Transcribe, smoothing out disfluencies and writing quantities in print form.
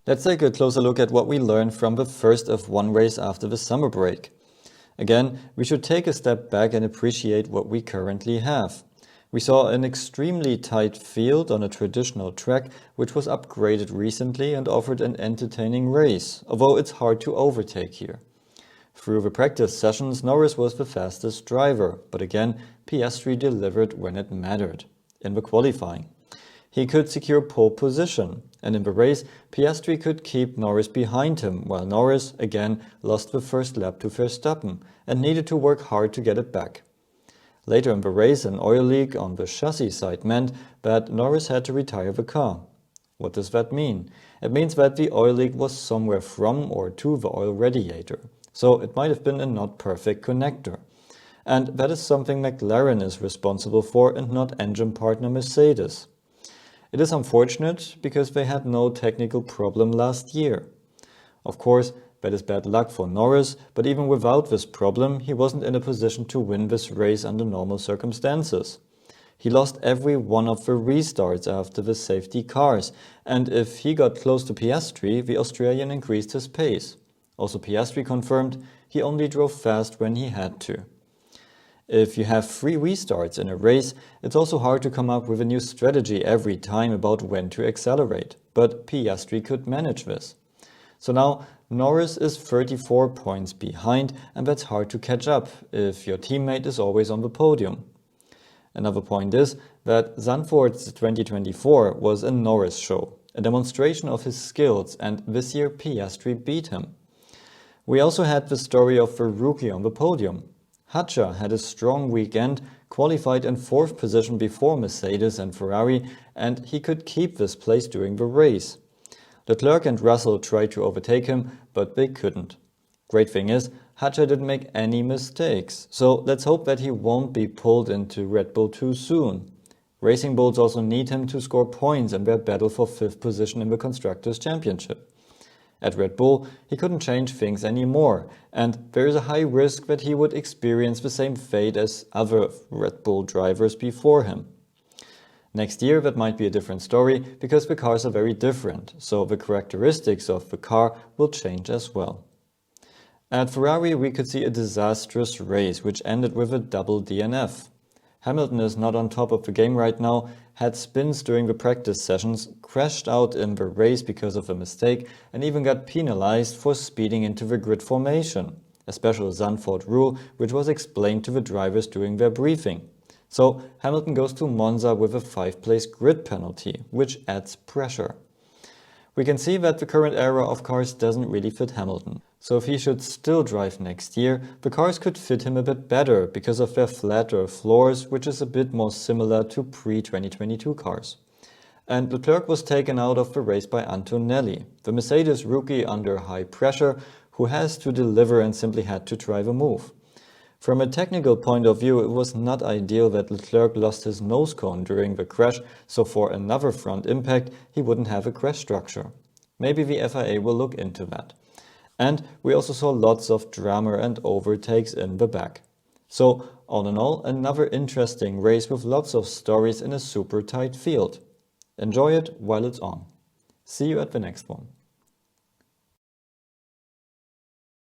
Let's take a closer look at what we learned from the first F1 race after the summer break. Again, we should take a step back and appreciate what we currently have. We saw an extremely tight field on a traditional track which was upgraded recently and offered an entertaining race, although it's hard to overtake here. Through the practice sessions, Norris was the fastest driver, but again, Piastri delivered when it mattered, in the qualifying. He could secure pole position, and in the race, Piastri could keep Norris behind him, while Norris, again, lost the first lap to Verstappen and needed to work hard to get it back. Later in the race, an oil leak on the chassis side meant that Norris had to retire the car. What does that mean? It means that the oil leak was somewhere from or to the oil radiator, so it might have been a not perfect connector. And that is something McLaren is responsible for and not engine partner Mercedes. It is unfortunate because they had no technical problem last year. Of course, that is bad luck for Norris, but even without this problem, he wasn't in a position to win this race under normal circumstances. He lost every one of the restarts after the safety cars, and if he got close to Piastri, the Australian increased his pace. Also, Piastri confirmed he only drove fast when he had to. If you have 3 restarts in a race, it's also hard to come up with a new strategy every time about when to accelerate, but Piastri could manage this. So now Norris is 34 points behind, and that's hard to catch up if your teammate is always on the podium. Another point is that Zandvoort's 2024 was a Norris show, a demonstration of his skills, and this year Piastri beat him. We also had the story of the rookie on the podium. Hadjar had a strong weekend, qualified in 4th position before Mercedes and Ferrari, and he could keep this place during the race. Leclerc and Russell tried to overtake him, but they couldn't. Great thing is, Hadjar didn't make any mistakes, so let's hope that he won't be pulled into Red Bull too soon. Racing Bulls also need him to score points in their battle for 5th position in the Constructors' Championship. At Red Bull, he couldn't change things anymore, and there is a high risk that he would experience the same fate as other Red Bull drivers before him. Next year that might be a different story, because the cars are very different, so the characteristics of the car will change as well. At Ferrari we could see a disastrous race which ended with a double DNF. Hamilton is not on top of the game right now, had spins during the practice sessions, crashed out in the race because of a mistake, and even got penalized for speeding into the grid formation, a special Zandvoort rule which was explained to the drivers during their briefing. So Hamilton goes to Monza with a 5-place grid penalty, which adds pressure. We can see that the current era of cars doesn't really fit Hamilton. So if he should still drive next year, the cars could fit him a bit better because of their flatter floors, which is a bit more similar to pre-2022 cars. And Leclerc was taken out of the race by Antonelli, the Mercedes rookie under high pressure, who has to deliver and simply had to try the move. From a technical point of view, it was not ideal that Leclerc lost his nose cone during the crash, so for another front impact, he wouldn't have a crash structure. Maybe the FIA will look into that. And we also saw lots of drama and overtakes in the back. So, all in all, another interesting race with lots of stories in a super tight field. Enjoy it while it's on. See you at the next one.